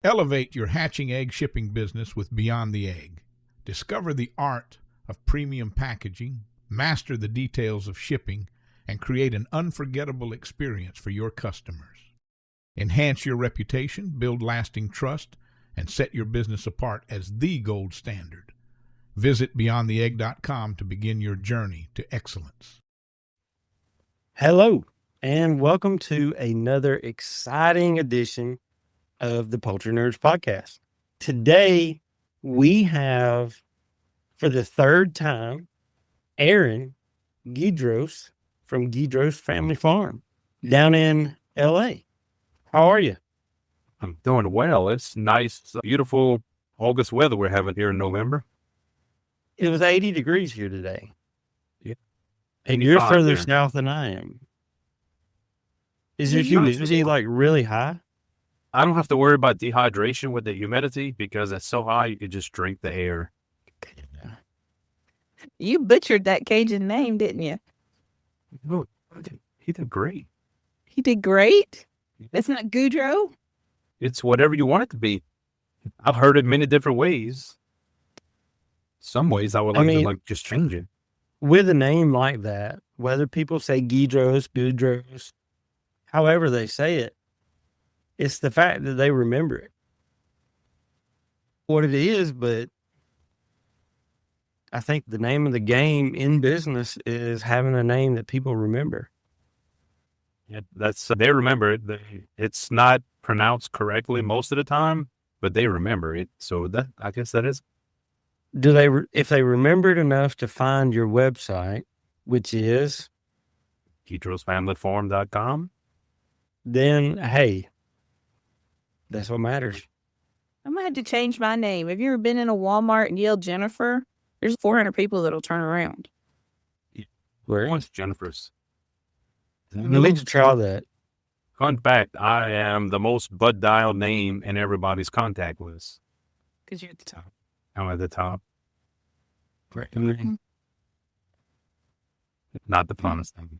Elevate your hatching egg shipping business with Beyond the Egg. Discover the art of premium packaging, master the details of shipping, and create an unforgettable experience for your customers. Enhance your reputation, build lasting trust, and set your business apart as the gold standard. Visit BeyondTheEgg.com to begin your journey to excellence. Hello, and welcome to another exciting edition of the Poultry Nerds Podcast. Today, we have, for the third time, Aaron Guidroz from Guidroz Family Farm down in L.A. How are you? I'm doing well. It's nice, beautiful August weather we're having here in November. It was 80 degrees here today. Yeah. And you're further south than I am. Is your humidity like really high? I don't have to worry about dehydration with the humidity because it's so high you could just drink the air. You butchered that Cajun name, didn't you? Oh, he did great. He did great? It's not Guidroz? It's whatever you want it to be. I've heard it many different ways. Some ways I would like to just change it. With a name like that, whether people say Guidroz, Guidroz, however they say it, it's the fact that they remember it. What it is, but I think the name of the game in business is having a name that people remember. Yeah, they remember it. It's not pronounced correctly most of the time, but they remember it. So I guess that is. If they remembered enough to find your website, which is GuidrozFamilyFarm.com, then hey, that's what matters. I'm gonna have to change my name. Have you ever been in a Walmart and yelled Jennifer? There's 400 people that'll turn around. Where? What's Jennifer's? I need to try that. Fun fact, I am the most bud dialed name in everybody's contact list. Because you're at the top. I'm at the top. Right. Mm-hmm. Not the funnest thing.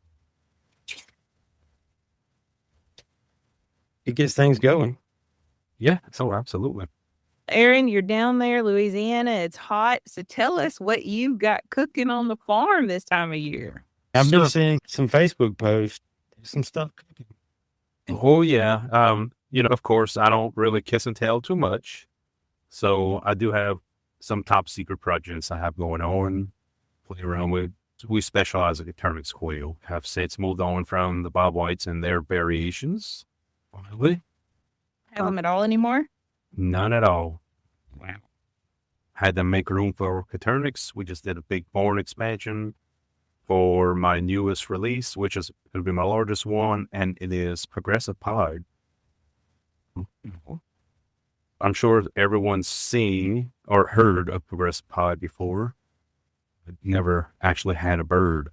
It gets things going. Yeah, so absolutely. Aaron, you're down there, Louisiana. It's hot. So tell us what you've got cooking on the farm this time of year. I've been seeing some Facebook posts, some stuff cooking. Oh, yeah. Of course, I don't really kiss and tell too much. So I do have some top secret projects I have going on, play around with. We specialize in Coturnix quail. Have since moved on from the bob whites and their variations. Finally. Have them at all anymore? None at all. Wow. Had to make room for Coturnix. We just did a big barn expansion for my newest release, which is going to be my largest one, and it is Progressive Pod. I'm sure everyone's seen or heard of Progressive Pod before, but never actually had a bird.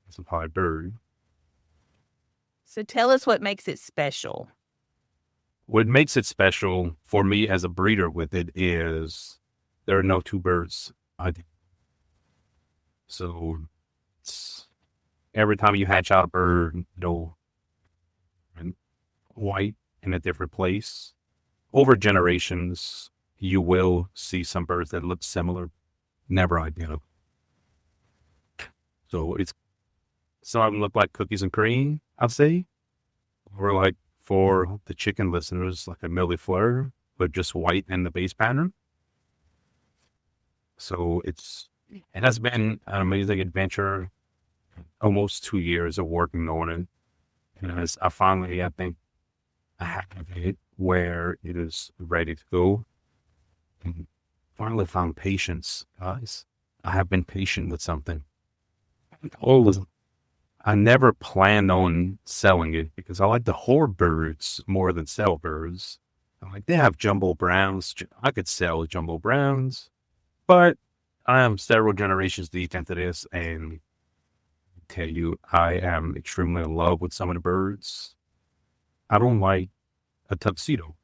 It's a pod bird. So tell us what makes it special. What makes it special for me as a breeder with it is there are no two birds. So every time you hatch out a bird, it'll white in a different place. Over generations, you will see some birds that look similar, never identical. So some of them look like cookies and cream, I'd say. Or like for the chicken listeners, like a millefleur, but just white in the base pattern. So it has been an amazing adventure. Almost 2 years of working on it. And as I think I have it where it is ready to go. And finally found patience, guys. I have been patient with something. I never planned on selling it because I like to hoard birds more than sell birds. They have jumbo browns. I could sell jumbo browns, but I am several generations deep into this, and I tell you, I am extremely in love with some of the birds. I don't like a tuxedo.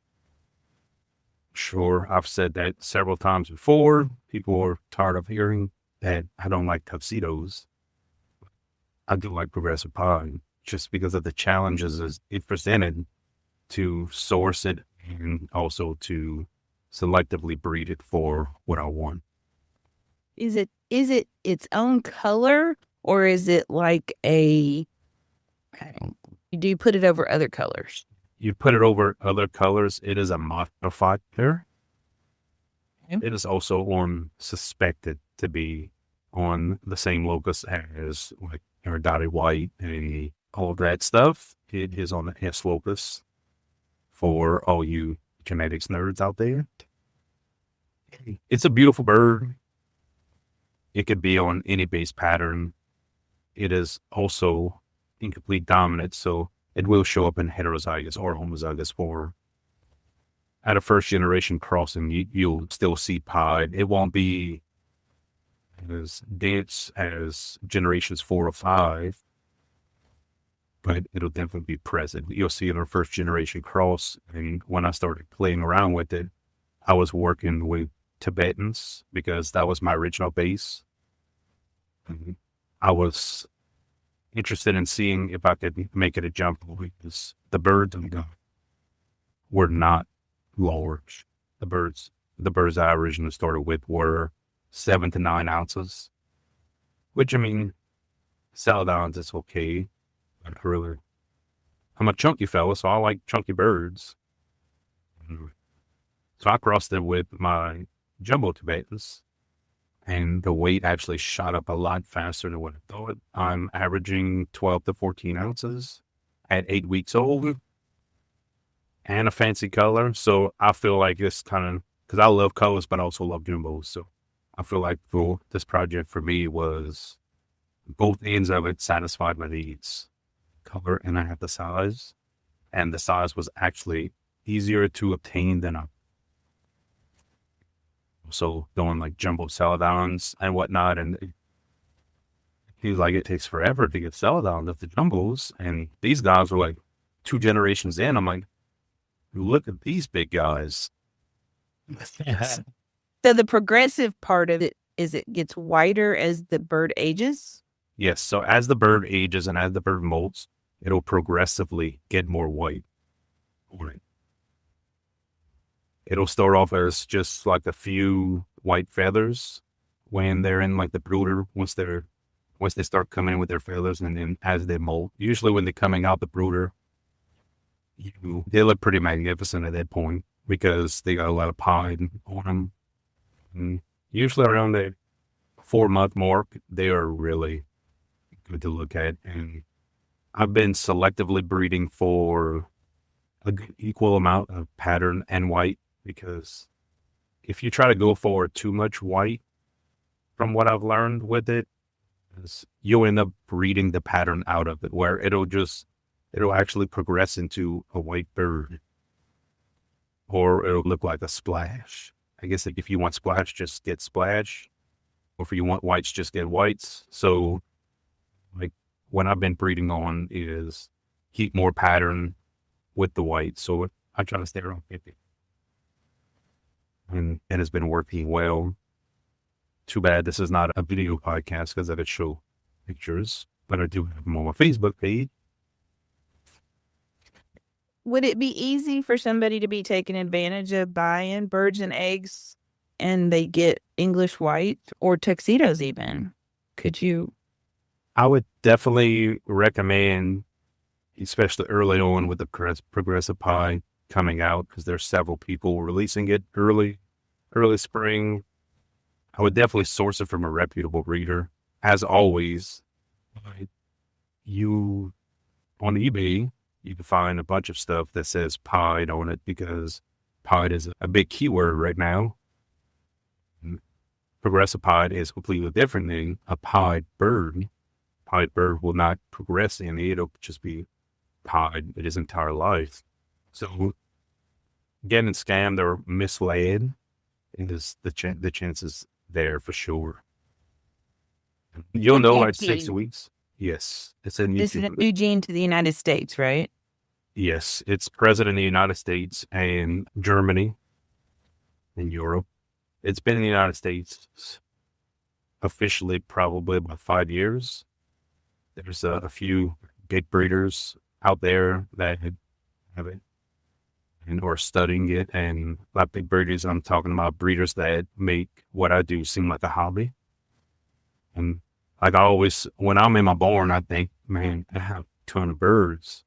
Sure, I've said that several times before. People are tired of hearing that I don't like tuxedos. I do like Progressive Pod just because of the challenges it presented to source it and also to selectively breed it for what I want. Is it its own color, or is it like do you put it over other colors? You put it over other colors. It is a modifier. Okay. It is also suspected to be on the same locus as like your dotted white and all of that stuff. It is on the S locus for all you genetics nerds out there. It's a beautiful bird. It could be on any base pattern. It is also incomplete dominant, so it will show up in heterozygous or homozygous form. At a first generation crossing, you'll still see pied. It won't be as dense as generations 4 or 5, but it'll definitely be present. You'll see it in our first generation cross. And when I started playing around with it, I was working with Tibetans because that was my original base. And I was interested in seeing if I could make it a jump because the birds were not large. The birds I originally started with were 7 to 9 ounces, which, I mean, Celadons, it's okay. But really, I'm a chunky fella, so I like chunky birds. So I crossed it with my jumbo Tibetans, and the weight actually shot up a lot faster than what I thought. I'm averaging 12 to 14 ounces at 8 weeks old. And a fancy color. So I feel like this kind of, because I love colors, but I also love jumbos. So I feel like for this project for me was both ends of it satisfied my needs. Color and I have the size. And the size was actually easier to obtain than I. So doing like jumbo Celadons and whatnot. And he's like, it takes forever to get Celadons of the jumbos. And these guys were like 2 generations in. I'm like, look at these big guys. So the progressive part of it is it gets whiter as the bird ages? Yes. So as the bird ages and as the bird molts, it'll progressively get more white. It'll start off as just like a few white feathers when they're in like the brooder, once they start coming in with their feathers, and then as they molt, usually when they're coming out the brooder, they look pretty magnificent at that point because they got a lot of pied on them. And usually around the 4-month mark, they are really good to look at. And I've been selectively breeding for a good equal amount of pattern and white, because if you try to go for too much white, from what I've learned with it, you'll end up breeding the pattern out of it, where it'll actually progress into a white bird, or it'll look like a splash. I guess if you want splash, just get splash, or if you want whites, just get whites. So like what I've been breeding on is keep more pattern with the white. So I try to stay around 50. And it has been working well. Too bad this is not a video podcast because I could show pictures, but I do have them on my Facebook page. Would it be easy for somebody to be taking advantage of buying birds and eggs and they get English white or tuxedos even? Could you? I would definitely recommend, especially early on with the progressive pie coming out, because there's several people releasing it early spring. I would definitely source it from a reputable breeder. As always, you on eBay, you can find a bunch of stuff that says pied on it, because pied is a big keyword right now. Progressive pied is completely different than a pied bird. Pied bird will not progress in it. It'll just be pied its entire life. So getting scammed or misled is the chances there for sure. You'll know like 6 weeks. Yes. It's a new This is a new gene to the United States, right? Yes. It's present in the United States and Germany and Europe. It's been in the United States officially probably about 5 years. There's a few big breeders out there that have it. and or studying it. And like big breeders, I'm talking about breeders that make what I do seem like a hobby. And like I always, when I'm in my barn, I think, man, I have a ton of birds.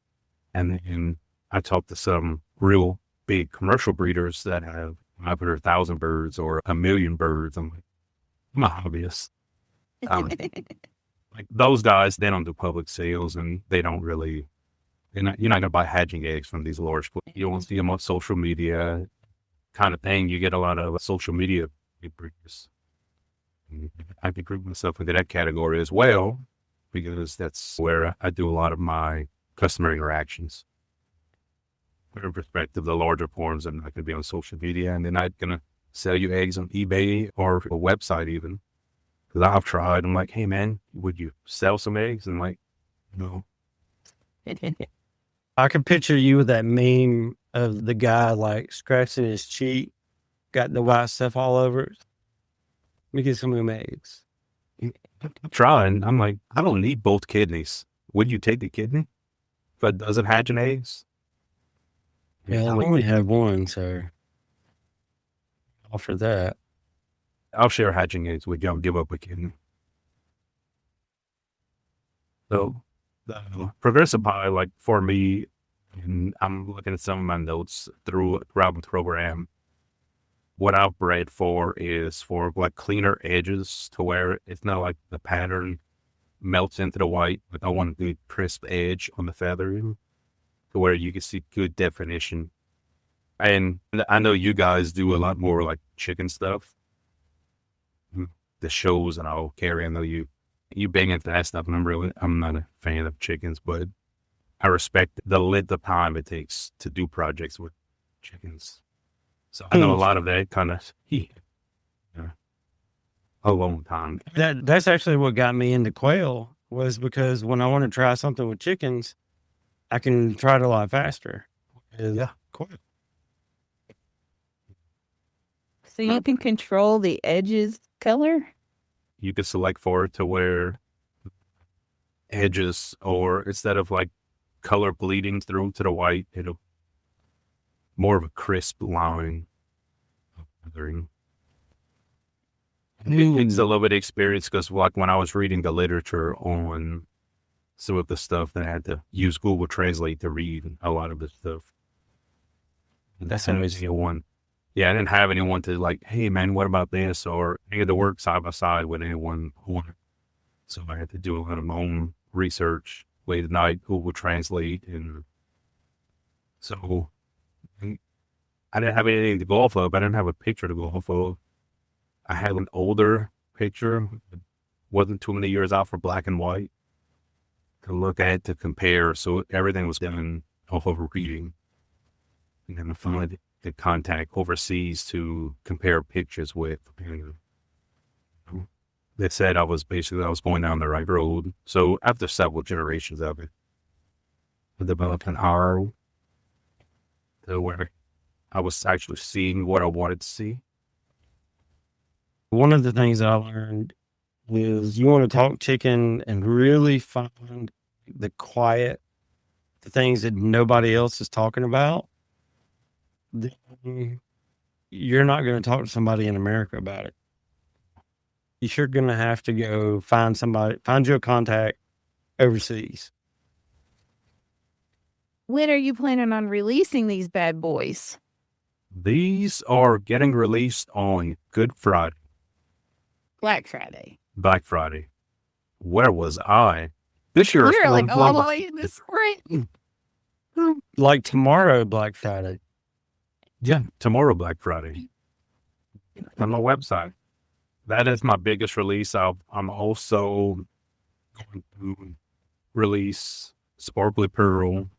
And then I talk to some real big commercial breeders that have 500,000 birds or 1,000,000 birds. I'm like, I'm a hobbyist. Like those guys, they don't do public sales, and they don't really, you're not going to buy hatching eggs from these large, you don't see them on social media kind of thing. You get a lot of social media breeders. I could group myself into that category as well, because that's where I do a lot of my customer interactions. In perspective, the larger forms, I'm not going to be on social media, and they're not going to sell you eggs on eBay or a website even. Because I've tried. I'm like, hey, man, would you sell some eggs? And I'm like, no. I can picture you with that meme of the guy like scratching his cheek, got the white stuff all over it. Let me get some of them eggs. I'm trying. I'm like, I don't need both kidneys. Would you take the kidney if it doesn't hatch an eggs? Yeah, I only have one, so offer that. I'll share hatching eggs with you. I'll give up a kidney. So the progressive pie, like for me, and I'm looking at some of my notes throughout the program. What I've bred for is for like cleaner edges to where it's not like the pattern melts into the white. Like I want a good crisp edge on the feathering to where you can see good definition. And I know you guys do a lot more like chicken stuff. The shows and all, Carey, I know you bang into that stuff, and I'm not a fan of chickens, but I respect the length of time it takes to do projects with chickens. So I know a lot of that kind of a long time. That's actually what got me into quail, was because when I want to try something with chickens, I can try it a lot faster. Yeah, quail. So you can control the edges color? You can select for it to where edges, or instead of like color bleeding through to the white, it'll more of a crisp line of feathering. It's a little bit of experience, because like when I was reading the literature on some of the stuff, that I had to use Google Translate to read a lot of the stuff. That's amazing. One. Yeah, I didn't have anyone to like, hey man, what about this? Or I had to work side by side with anyone who wanted. So I had to do a lot of my own research late at night, Google Translate. And so I didn't have anything to go off of. I didn't have a picture to go off of. I had an older picture. It wasn't too many years out for black and white to look at, to compare. So everything was done off of reading. And then I finally did contact overseas to compare pictures with. They said I was going down the right road. So after several generations of it, I developed an arrow to where I was actually seeing what I wanted to see. One of the things I learned is you want to talk chicken and really find the quiet, the things that nobody else is talking about. Then you're not going to talk to somebody in America about it. You're going to have to go find you a contact overseas. When are you planning on releasing these bad boys? These are getting released on Good Friday. Black Friday. Black Friday. Where was I? This year. We're like all the way in the spring. Like tomorrow, Black Friday. Yeah, tomorrow, Black Friday. On my website. That is my biggest release. I'm also going to release Sparkly Pearl,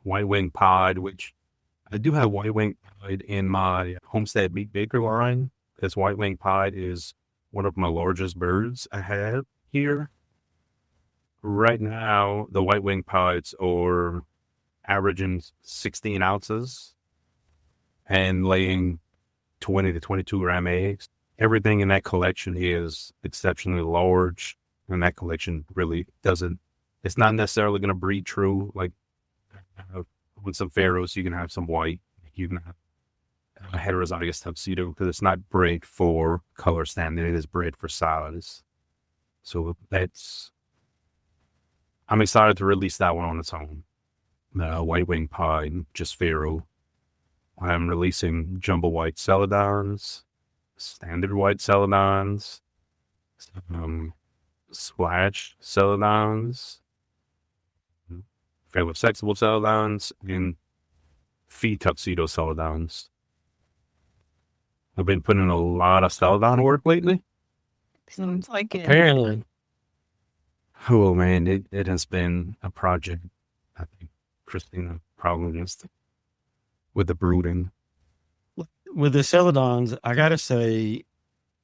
White Wing Pied, which I do have White Wing Pied in my Homestead Meat Baker line. This White Wing Pied is one of my largest birds I have here. Right now, the White Wing Pieds are averaging 16 ounces and laying 20 to 22 gram eggs. Everything in that collection is exceptionally large, and that collection really it's not necessarily going to breed true. Like with some pharaohs, you can have some white, you can have a heterozygous tuxedo because it's not bred for color standing. It is bred for size. So I'm excited to release that one on its own. White winged pine, just Pharaoh. I'm releasing jumbo white Celadons, standard white Celadons, splash Celadons, fairly flexible Celadons, and fee tuxedo Celadons. I've been putting in a lot of Celadon work lately. Sounds like it. Apparently. Oh man, it has been a project. I think Christina probably missed with the brooding. With the Celadons, I gotta say,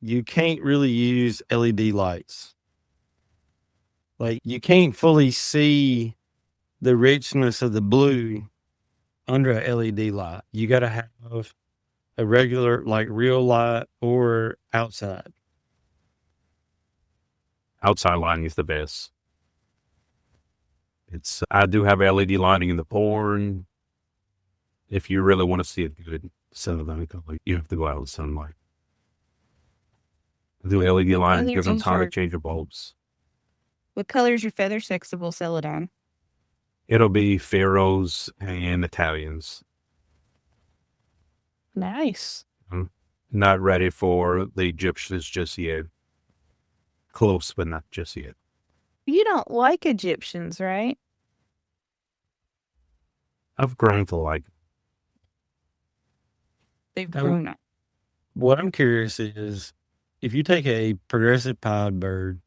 you can't really use LED lights. Like, you can't fully see the richness of the blue under a LED light. You gotta have a regular, like, real light or outside. Outside lighting is the best. I do have LED lighting in the porn. If you really want to see it good, Celadon color, you have to go out in sunlight. I do LED lighting because I'm tired of changing bulbs. What color is your feather sexable Celadon? It'll be Pharaohs and Italians. Nice. I'm not ready for the Egyptians just yet. Close, but not just yet. You don't like Egyptians, right? I've grown to like. They've grown up. What I'm curious is, if you take a progressive pied bird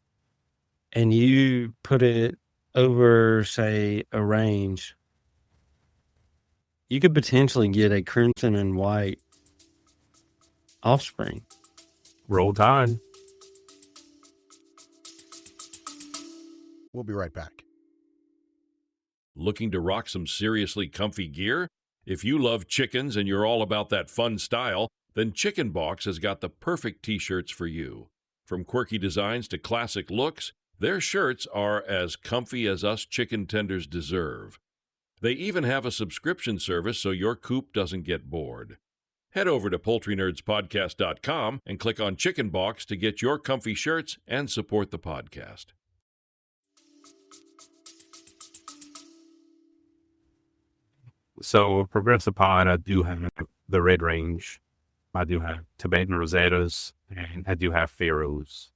and you put it over, say, a range, you could potentially get a crimson and white offspring. Roll Tide. We'll be right back. Looking to rock some seriously comfy gear? If you love chickens and you're all about that fun style, then Chicken Box has got the perfect t-shirts for you. From quirky designs to classic looks, their shirts are as comfy as us chicken tenders deserve. They even have a subscription service so your coop doesn't get bored. Head over to PoultryNerdsPodcast.com and click on Chicken Box to get your comfy shirts and support the podcast. So, progressive pod, I do have the red range. I do have Tibetan Rosettas, and I do have Pharaohs.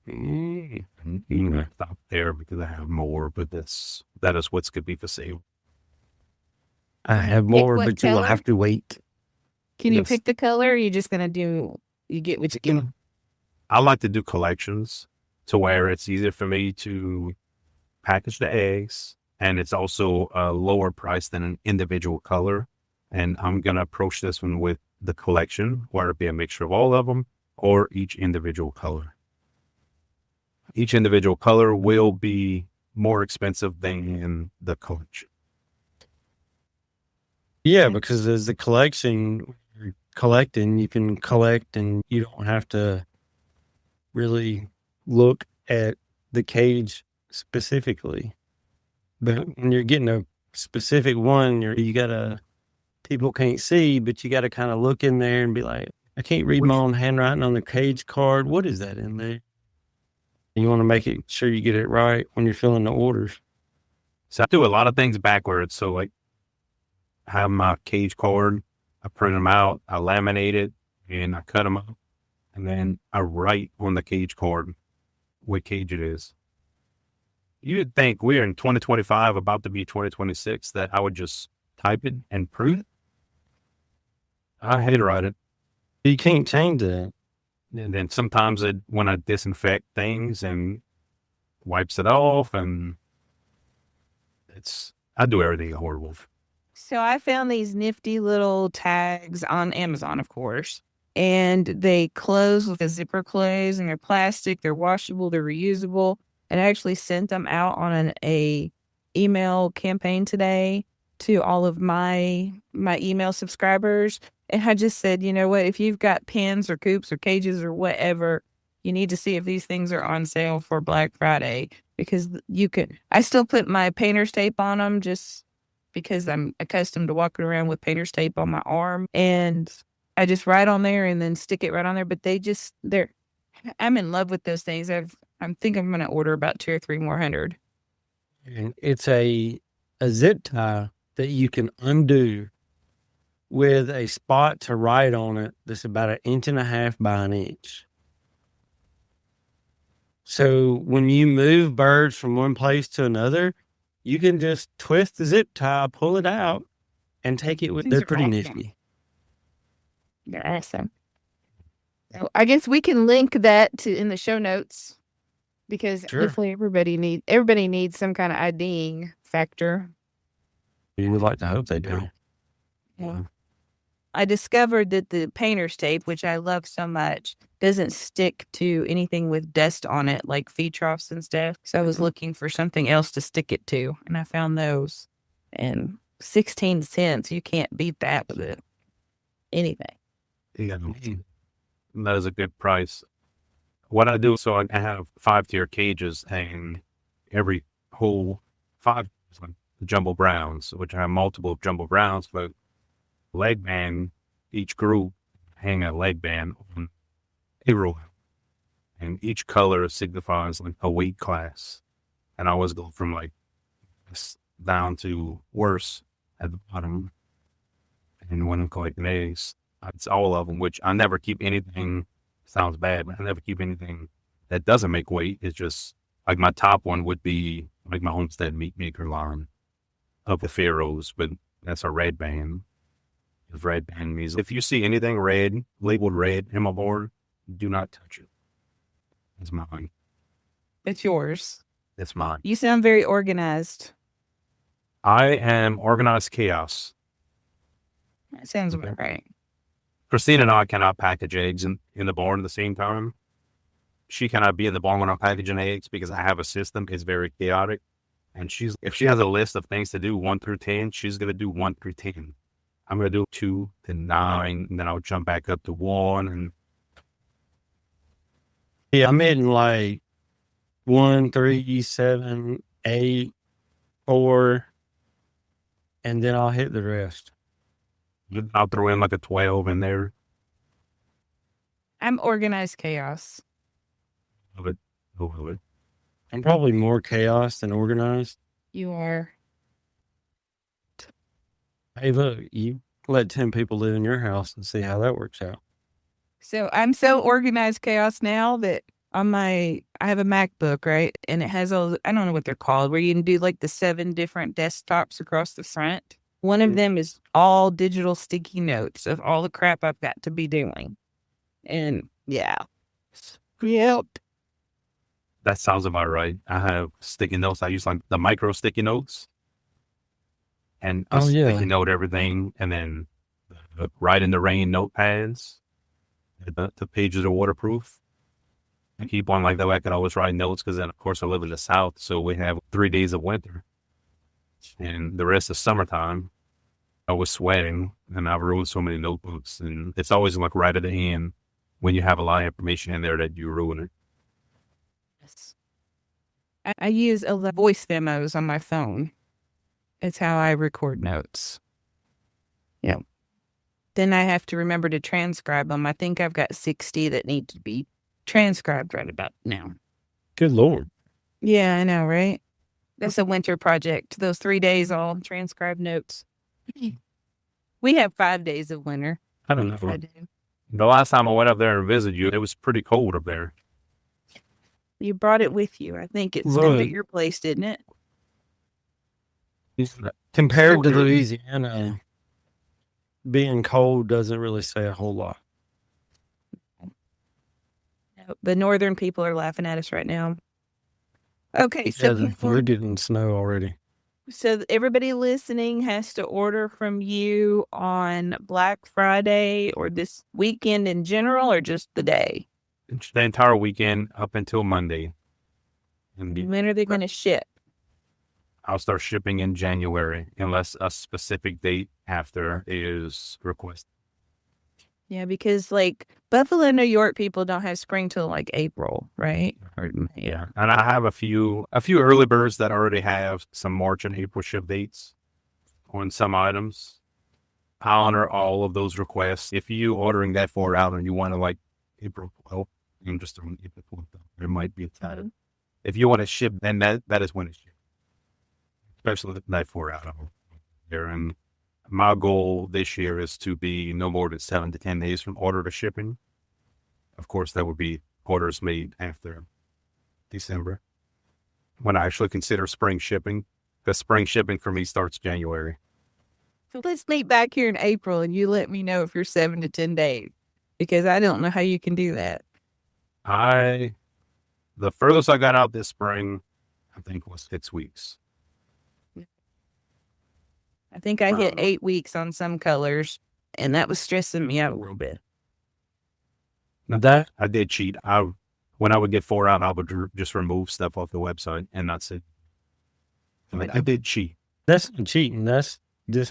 I'm gonna stop there because I have more, but that is what's could be for sale. I have more, what but you will color? have to wait. Can you Yes. pick the color, or are you just going to you get what you get? I like to do collections to where it's easier for me to package the eggs, and it's also a lower price than an individual color. And I'm going to approach this one with the collection, whether it be a mixture of all of them or each individual color. Each individual color will be more expensive than the collection. Yeah, because as the collection, you're collecting, you can collect and you don't have to really look at the cage specifically. But when you're getting a specific one, you gotta, people can't see, but you gotta kind of look in there and be like, I can't read my own handwriting on the cage card. What is that in there? You want to make it sure you get it right when you're filling the orders. So I do a lot of things backwards. So like I have my cage card, I print them out, I laminate it, and I cut them up. And then I write on the cage card what cage it is. You'd think we're in 2025, about to be 2026, that I would just type it and print it. I handwrite it. You can't change that. And then sometimes when I disinfect things and wipes it off, and I do everything horrible. So I found these nifty little tags on Amazon, of course, and they close with a zipper close, and they're plastic, they're washable, they're reusable. And I actually sent them out on an email campaign today to all of my email subscribers. And I just said, you know what, if you've got pens or coops or cages or whatever, you need to see if these things are on sale for Black Friday, because you can. I still put my painter's tape on them just because I'm accustomed to walking around with painter's tape on my arm, and I just write on there and then stick it right on there. But I'm in love with those things. I think I'm going to order about 2 or 3 more hundred. And it's a zip tie that you can undo with a spot to write on it that's about 1.5 inches by 1 inch. So when you move birds from one place to another, you can just twist the zip tie, pull it out, and take it with. These They're are pretty awesome. nifty. They're awesome. So I guess we can link that in the show notes, because Sure. hopefully everybody needs some kind of IDing factor. You would like to hope they do. Yeah. I discovered that the painter's tape, which I love so much, doesn't stick to anything with dust on it, like feed troughs and stuff. So I was looking for something else to stick it to, and I found those. And 16 cents, you can't beat that with it. Anything. Yeah, that is a good price. What I do, so I have 5-tier cages hanging every whole 5 like jumbo browns, which I have multiple jumbo browns, but leg band, each group hang a leg band on a row, and each color signifies like a weight class, and I always go from like down to worse at the bottom. And when I'm collecting eggs, it's all of them, which I never keep anything. Sounds bad, but I never keep anything that doesn't make weight. It's just like my top one would be like my Homestead Meat Maker line of the Pharaohs, but that's a red band. If red band means if you see anything red, labeled red in my board, do not touch it. It's mine. It's yours. It's mine. You sound very organized. I am organized chaos. That sounds about right. Christine and I cannot package eggs in the barn at the same time. She cannot be in the barn when I'm packaging eggs because I have a system. It's very chaotic. And if she has a list of things to do 1 through 10, she's going to do 1 through 10. I'm going to do 2 to 9, and then I'll jump back up to 1. And Yeah, I'm hitting like 1, 3, 7, 8, 4, and then I'll hit the rest. I'll throw in like a 12 in there. I'm organized chaos. Love it. Love it. I'm probably more chaos than organized. You are. Hey, look, you let 10 people live in your house and see how that works out. So I'm so organized chaos now that I have a MacBook, right? And it has I don't know what they're called, where you can do like the 7 different desktops across the front. One of them is all digital sticky notes of all the crap I've got to be doing. And yeah. Yep. That sounds about right. I have sticky notes. I use like the micro sticky notes. And I sticky note everything. And then the Write in the Rain notepads. The pages are waterproof. I keep on like that way. I can always write notes because then, of course, I live in the South. So we have 3 days of winter. And the rest of summertime, I was sweating. And I've ruined so many notebooks. And it's always like right at the end when you have a lot of information in there that you ruin it. I use a lot of voice memos on my phone. It's how I record notes. Yeah. Then I have to remember to transcribe them. I think I've got 60 that need to be transcribed right about now. Good Lord. Yeah, I know, right? That's a winter project. Those 3 days, all transcribed notes. We have 5 days of winter. I don't know. The last time I went up there and visited you, it was pretty cold up there. You brought it with you. I think it's still at your place, didn't it? Compared to Louisiana, being cold doesn't really say a whole lot. The northern people are laughing at us right now. Okay, so we're getting snow already. So everybody listening has to order from you on Black Friday or this weekend in general, or just the day? The entire weekend up until Monday. And when are they going to ship? I'll start shipping in January unless a specific date after is requested. Yeah, because like Buffalo, New York people don't have spring till like April, right? Yeah, and I have a few early birds that already have some March and April ship dates. on some items. I honor all of those requests. If you ordering that far out and you want to like April 12th, I'm just on April 12th, there might be a time. If you want to ship, then that is when it's shipped. Especially that 4 out there. And my goal this year is to be no more than 7 to 10 days from order to shipping. Of course, that would be orders made after December, when I actually consider spring shipping, because spring shipping for me starts January. So let's meet back here in April and you let me know if you're 7 to 10 days, because I don't know how you can do that. The furthest I got out this spring, I think, was 6 weeks. I think I hit 8 weeks on some colors, and that was stressing me out a little bit. Now that I did cheat. When I would get 4 out, I would just remove stuff off the website and not sit. I did cheat. That's not cheating. This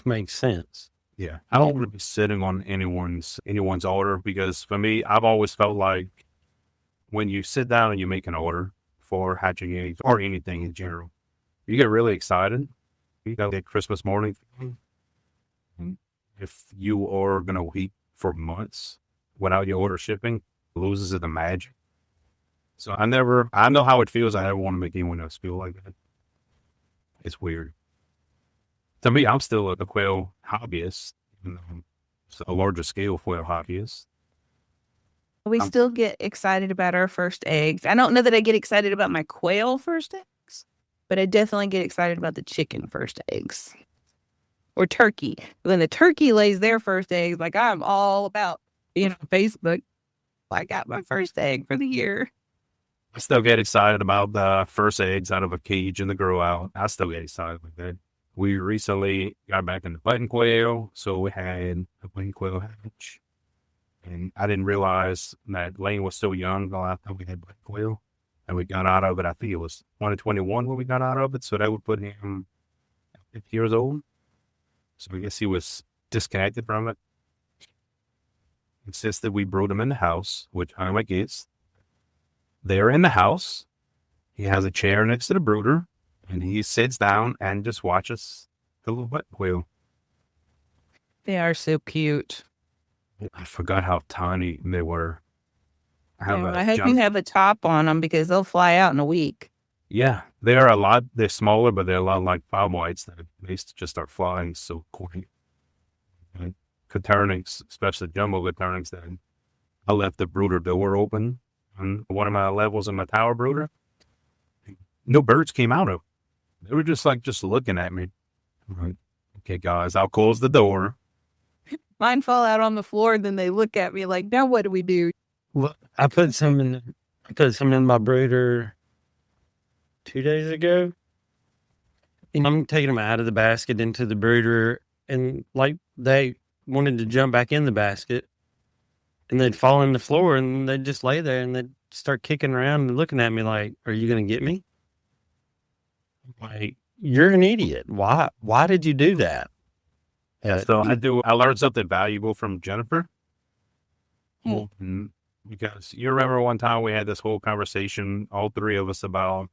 makes sense. Yeah. I don't want to be sitting on anyone's order, because for me, I've always felt like when you sit down and you make an order for hatching eggs or anything in general, you get really excited. You got that Christmas morning. If you are going to wait for months without your order shipping, it loses the magic. So I know how it feels. I never want to make anyone else feel like that. It's weird. To me, I'm still a quail hobbyist, even though it's a larger scale quail hobbyist. We still get excited about our first eggs. I don't know that I get excited about my quail first eggs, but I definitely get excited about the chicken first eggs. Or turkey. When the turkey lays their first eggs, like I'm all about being on Facebook. I got my first egg for the year. I still get excited about the first eggs out of a cage in the grow out. I still get excited with that. We recently got back into button quail, so we had a button quail hatch. And I didn't realize that Lane was so young the last time we had button quail. And we got out of it, I think it was 2021 when we got out of it. So that would put him 50 years old. So I guess he was disconnected from it. Insisted we brood him in the house, which I'm against. They're in the house. He has a chair next to the brooder, and he sits down and just watches the little button quail. They are so cute. I forgot how tiny they were. I hope you have a top on them, because they'll fly out in a week. Yeah, they're smaller, but they're a lot like fowl whites that they just start flying so quick. And Coturnix, especially jumbo Coturnix, that I left the brooder door open on one of my levels in my tower brooder. No birds came out of it. They were just looking at me. I'm like, okay, guys, I'll close the door. Mine fall out on the floor, and then they look at me like, now what do we do? Well, I put some in my brooder 2 days ago. And I'm taking them out of the basket into the brooder, and like they wanted to jump back in the basket, and they'd fall on the floor, and they'd just lay there, and they'd start kicking around and looking at me like, "Are you going to get me?" Like, you're an idiot. Why did you do that? So I learned something valuable from Jennifer. Because you remember one time we had this whole conversation, all three of us, about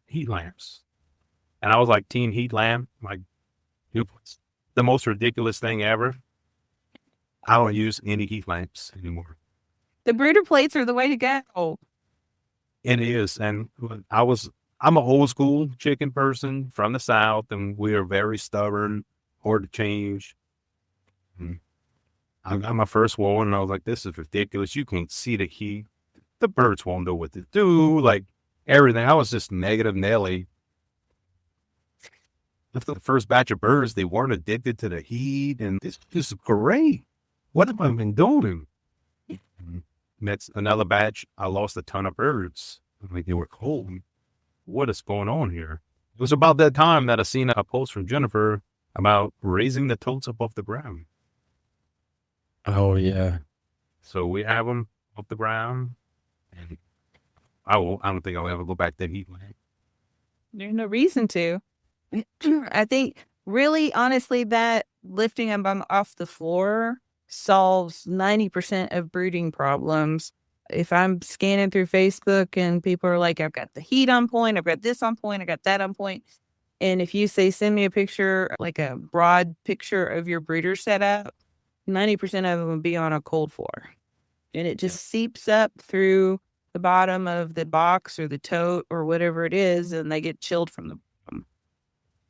heat lamps. And I was like, team heat lamp, like, it's the most ridiculous thing ever. I don't use any heat lamps anymore. The brooder plates are the way to go. It is. And I'm an old school chicken person from the South, and we are very stubborn, hard to change. I got my first one, and I was like, this is ridiculous. You can't see the heat. The birds won't know what to do. Like, everything. I was just negative Nelly. After the first batch of birds, they weren't addicted to the heat, and this is great. What have I been doing? Next, another batch, I lost a ton of birds. Like, they were cold. What is going on here? It was about that time that I seen a post from Jennifer about raising the totes up off the ground. Oh, yeah. So we have them off the ground, and I don't think I'll ever go back to that heat lamp. There's no reason to. I think, really, honestly, that lifting them off the floor solves 90% of brooding problems. If I'm scanning through Facebook and people are like, I've got the heat on point, I've got this on point, I got that on point, And if you say, send me a picture, like a broad picture of your brooder setup, 90% of them will be on a cold floor. And it just seeps up through the bottom of the box or the tote or whatever it is, and they get chilled from the bottom.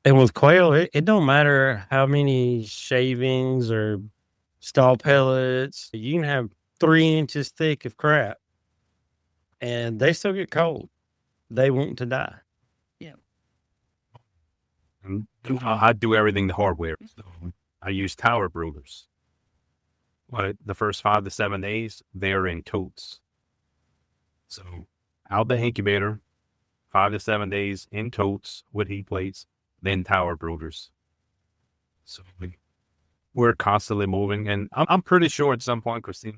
And with quail, it don't matter how many shavings or stall pellets. You can have 3 inches thick of crap, and they still get cold. They want to die. And I do everything the hard way. So I use tower brooders. But the first 5 to 7 days, they're in totes. So out the incubator, 5 to 7 days in totes with heat plates, then tower brooders. So we're constantly moving. And I'm pretty sure at some point, Christina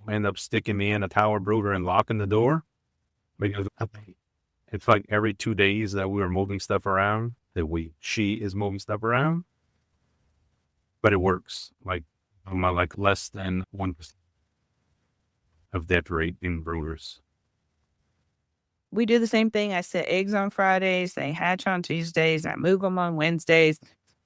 will end up sticking me in a tower brooder and locking the door. Because I think it's like every 2 days that we were moving stuff around, she is moving stuff around. But it works. Like, I'm like less than 1% of death rate in brooders. We do the same thing. I set eggs on Fridays. They hatch on Tuesdays. I move them on Wednesdays.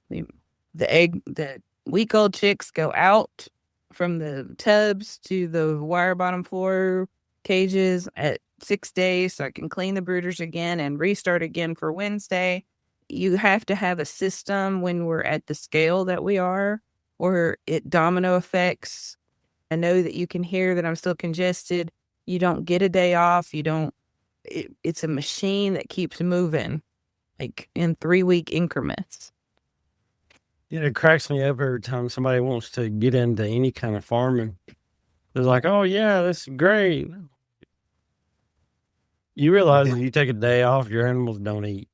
The week-old chicks go out from the tubs to the wire bottom floor cages at 6 days, so I can clean the brooders again and restart again for Wednesday. You have to have a system when we're at the scale that we are, or it domino effects. I know that you can hear that I'm still congested. You don't get a day off. It's a machine that keeps moving, like in 3-week increments. Yeah, it cracks me up every time somebody wants to get into any kind of farming. They're like, oh, yeah, that's great. You realize if you take a day off, your animals don't eat.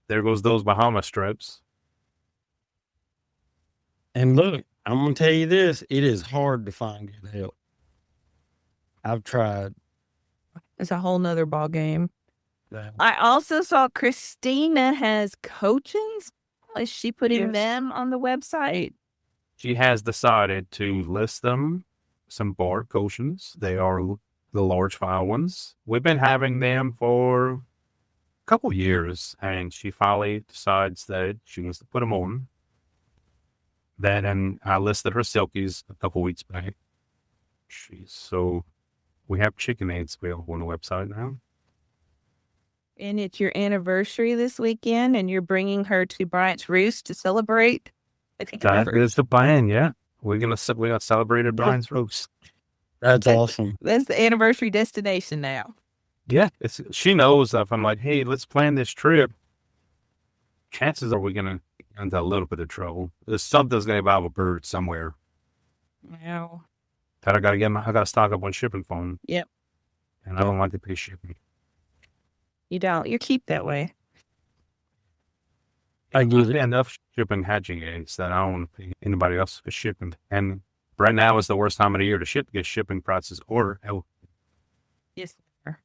There goes those Bahama strips. And look, I'm going to tell you this. It is hard to find good help. I've tried. It's a whole nother ball game. Yeah. I also saw Christina has coachings. Is she putting them on the website? She has decided to list them, some bar coachings. They are the large file ones. We've been having them for a couple years, and she finally decides that she wants to put them on. Then I listed her silkies a couple weeks back. So we have chicken eggs available on the website now. And it's your anniversary this weekend, and you're bringing her to Bryant's Roost to celebrate. I think that is the plan. Yeah, we're gonna celebrate at Bryant's Roost. That's awesome. That's the anniversary destination now. Yeah, she knows that if I'm like, hey, let's plan this trip, chances are we're gonna get into a little bit of trouble. There's something's gonna involve a bird somewhere. Wow. That I gotta stock up on shipping phone. Yep. And I don't like to pay shipping. You don't. You keep that way. I use enough shipping hatching eggs that I don't want to pay anybody else for shipping. And right now is the worst time of the year to get shipping prices or help. Yes, sir.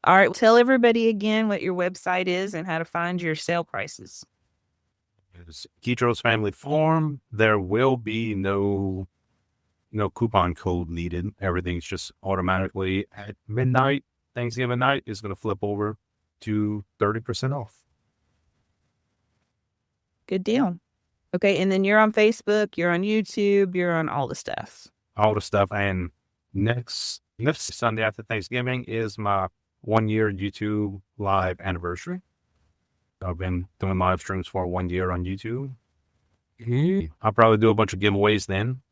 All right. Tell everybody again what your website is and how to find your sale prices. It's Guidroz Family Farm. There will be no coupon code needed. Everything's just automatically at midnight. Thanksgiving night is going to flip over to 30% off. Good deal. Okay, and then you're on Facebook, you're on YouTube, you're on all the stuff. All the stuff. And next Sunday after Thanksgiving is my 1-year YouTube live anniversary. I've been doing live streams for 1 year on YouTube. I'll probably do a bunch of giveaways then.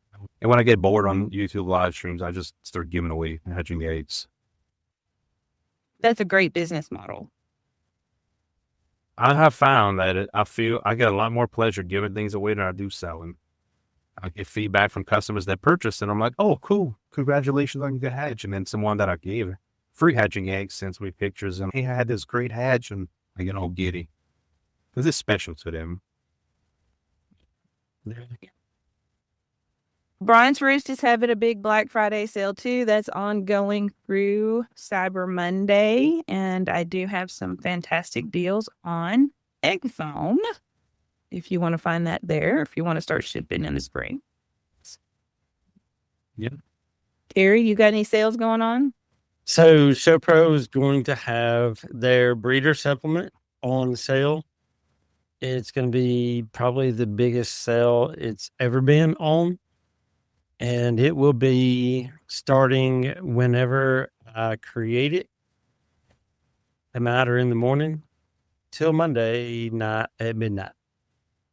And when I get bored on YouTube live streams, I just start giving away hatching eggs. That's a great business model. I have found that I feel I get a lot more pleasure giving things away than I do selling. I get feedback from customers that purchase, and I'm like, oh, cool. Congratulations on your hatch. And then someone that I gave free hatching eggs sends me pictures, and hey, I had this great hatch, and I get all giddy. Because it's special to them. Bryant's Roost is having a big Black Friday sale too. That's ongoing through Cyber Monday. And I do have some fantastic deals on egg foam. If you want to find that there, if you want to start shipping in the spring. Yeah. Carey, you got any sales going on? So ShowPro is going to have their breeder supplement on sale. It's going to be probably the biggest sale it's ever been on. And it will be starting whenever I create it. A matter in the morning till Monday night at midnight.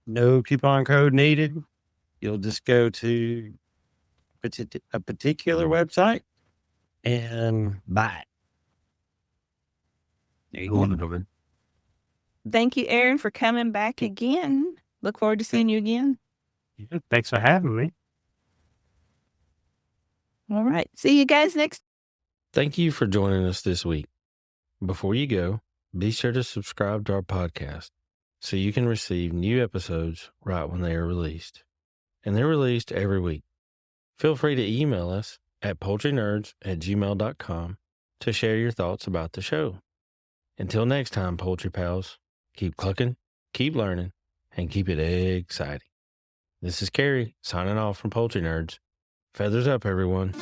No coupon code needed. You'll just go to a particular website and buy it. Thank you, Aaron, for coming back again. Look forward to seeing you again. Yeah, thanks for having me. All right. See you guys next. Thank you for joining us this week. Before you go, be sure to subscribe to our podcast so you can receive new episodes right when they are released. And they're released every week. Feel free to email us at poultrynerds@gmail.com to share your thoughts about the show. Until next time, Poultry Pals, keep clucking, keep learning, and keep it exciting. This is Carey signing off from Poultry Nerds. Feathers up, everyone.